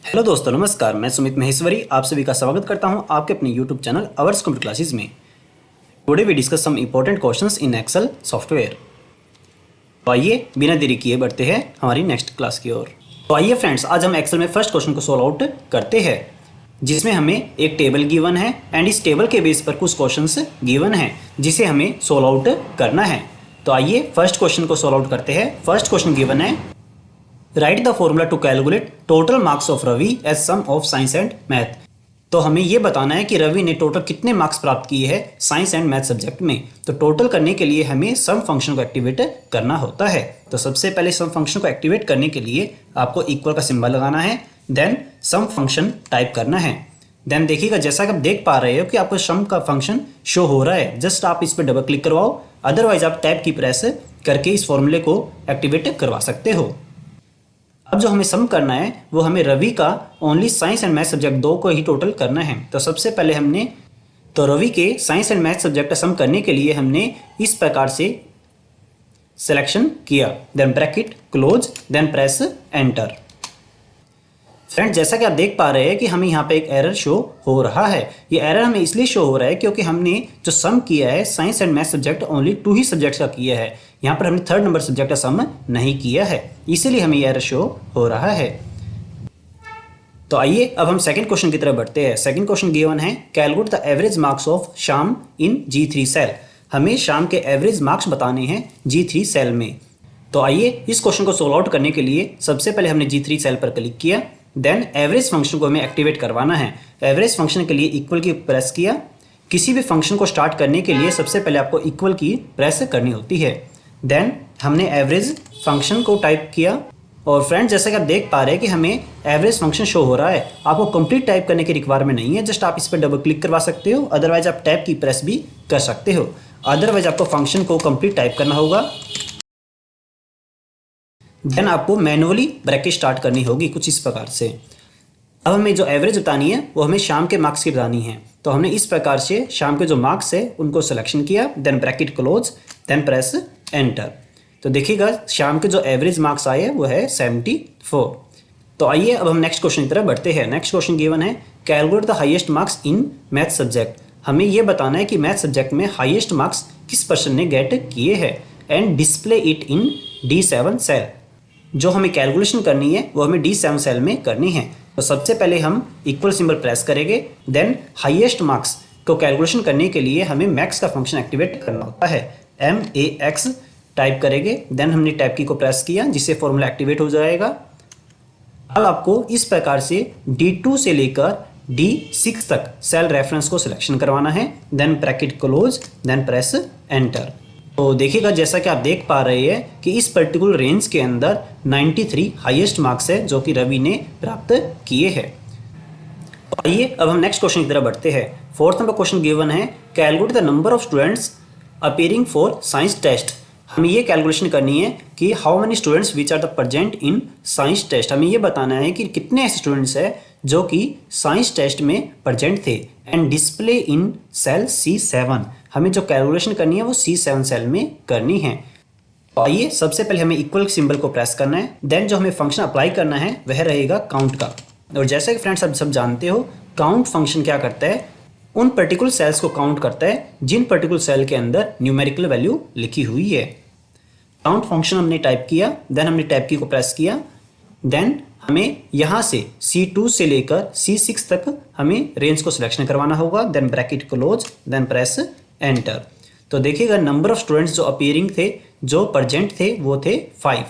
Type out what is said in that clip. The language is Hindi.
हेलो दोस्तों, नमस्कार। मैं सुमित महेश्वरी आप सभी का स्वागत करता हूं आपके अपने YouTube channel ours computer classes में। Today we discuss some important questions in Excel software. तो आइए बिना देरी किए बढ़ते हैं हमारी नेक्स्ट क्लास की ओर। तो आइए फ्रेंड्स, आज हम एक्सेल में फर्स्ट क्वेश्चन को सॉल्व आउट करते हैं, जिसमें हमें एक टेबल गिवन है एंड इस टेबल के बेस पर कुछ क्वेश्चंस गिवन है जिसे हमें सॉल्व आउट करना है। तो आइए फर्स्ट क्वेश्चन को सॉल्व आउट करते हैं। फर्स्ट क्वेश्चन गिवन है, write the formula to calculate total marks of Ravi as sum of science and math. तो हमें यह बताना है कि रवि ने टोटल कितने मार्क्स प्राप्त किए हैं साइंस एंड मैथ सब्जेक्ट में। तो टोटल करने के लिए हमें सम फंक्शन को एक्टिवेट करना होता है। तो सबसे पहले सम फंक्शन को एक्टिवेट करने के लिए आपको इक्वल का सिंबल लगाना है, देन सम फंक्शन टाइप करना है। देन देखिएगा, जैसा कि आप देख पा रहे हो कि आपको सम का फंक्शन शो हो रहा है। जस्ट आप इस पर डबल क्लिक करवाओ, अदरवाइज आप टैब की प्रेस करके इस फॉर्मूले को एक्टिवेट करवा सकते हो। अब जो हमें सम करना है वो हमें रवि का only science and math subject 2 को ही टोटल करना है। तो सबसे पहले हमने रवि के साइंस एंड मैथ सब्जेक्ट का सम करने के लिए हमने इस प्रकार से सिलेक्शन किया, then bracket close, then press enter. Friends, जैसा कि आप देख पा रहे हैं कि हमें यहाँ पे एक एरर शो हो रहा है। ये एरर हमें इसलिए शो हो रहा है क्योंकि हमने जो सम किया है science and math subject only 2 he subjects का किया है। यहाँ पर हमने 3rd नंबर सब्जेक्ट का सम नहीं किया है, इसीलिए हमें ये एरर शो हो रहा है। तो आइए अब हम सेकंड क्वेश्चन की तरफ बढ़ते हैं। सेकंड क्वेश्चन गिवन है, calculate the average marks of Shyam in G3 cell. हमें श्याम के एवरेज मार्क्स बताने हैं G3 सेल में। तो आइए इस क्वेश्चन को सोल्व आउट करने के लिए सबसे पहले हमने G3 सेल पर क्लिक किया, देन एवरेज फंक्शन को हमें एक्टिवेट करवाना है। एवरेज फंक्शन के लिए इक्वल की प्रेस किया। किसी भी फंक्शन को स्टार्ट करने के लिए सबसे पहले आपको इक्वल की प्रेस करनी होती है। देन हमने एवरेज फंक्शन को टाइप किया और फ्रेंड्स, जैसा कि आप देख पा रहे हैं कि हमें एवरेज फंक्शन शो हो रहा है। आपको कंप्लीट टाइप करने की रिक्वायरमेंट नहीं है, जस्ट आप इस पर डबल क्लिक करवा सकते हो, अदरवाइज आप टैब की प्रेस भी कर सकते हो। अदरवाइज आपको फंक्शन को कंप्लीट टाइप करना होगा। देन आपको मैनुअली ब्रैकेट स्टार्ट करनी होगी कुछ इस प्रकार से। अब हमें जो एवरेज बतानी है वो हमें शाम के मार्क्स की बतानी है। तो हमने इस प्रकार से शाम के जो मार्क्स है उनको सिलेक्शन किया, then bracket close, then press enter. तो देखिएगा शाम के जो एवरेज मार्क्स आए वो है 74। तो आइए अब हम नेक्स्ट क्वेश्चन की तरफ बढ़ते हैं। नेक्स्ट क्वेश्चन गिवन है, calculate the highest marks in math subject. हमें ये बताना है कि मैथ सब्जेक्ट में हाईएस्ट मार्क्स किस पर्सन ने गेट किए हैं and display it in D7 cell. जो हमें कैलकुलेशन करनी है वो हमें D7 सेल में करनी है। तो सबसे पहले हम इक्वल सिंबल प्रेस करेंगे, देन हाईएस्ट मार्क्स को कैलकुलेशन करने के लिए हमें मैक्स का फंक्शन एक्टिवेट करना होता है। MAX टाइप करेंगे, देन हमने टैब की को प्रेस किया जिससे फॉर्मूला एक्टिवेट हो जाएगा। अब आपको इस प्रकार से D2 से लेकर D6 तक सेल रेफरेंस को सिलेक्शन करवाना है, then bracket close, then press enter. तो देखिएगा, जैसा कि आप देख पा रहे हैं कि इस पर्टिकुलर रेंज के अंदर 93 हाईएस्ट मार्क्स है जो कि रवि ने प्राप्त किए हैं। आइए अब हम नेक्स्ट क्वेश्चन की तरफ बढ़ते हैं। 4th नंबर क्वेश्चन गिवन है, calculate the number of students appearing for science test. हमें ये कैलकुलेशन करनी है कि how many students which are the present in science test. हमें ये बताना है कि कितने ऐसे स्टूडेंट्स हैं जो कि साइंस टेस्ट में प्रेजेंट थे and display in cell C7। हमें जो कैलकुलेशन करनी है वो C7 सेल में करनी है। तो आइए सबसे पहले हमें इक्वल सिंबल को प्रेस करना है, देन जो हमें फंक्शन अप्लाई करना है वह रहेगा काउंट का। और जैसा कि फ्रेंड्स आप सब जानते हो, काउंट फंक्शन क्या करता है, उन पर्टिकुलर सेल्स को काउंट करता है जिन पर्टिकुलर सेल के अंदर न्यूमेरिकल वैल्यू लिखी हुई है। काउंट फंक्शन हमने टाइप किया, देन हमने टैब की को प्रेस किया, देन हमें यहाँ से C2 से लेकर C6 तक हमें रेंज को सिलेक्शन करवाना होगा, then bracket close, then press enter. तो देखिएगा नंबर ऑफ स्टूडेंट्स जो अपीयरिंग थे, जो प्रेजेंट थे वो थे 5।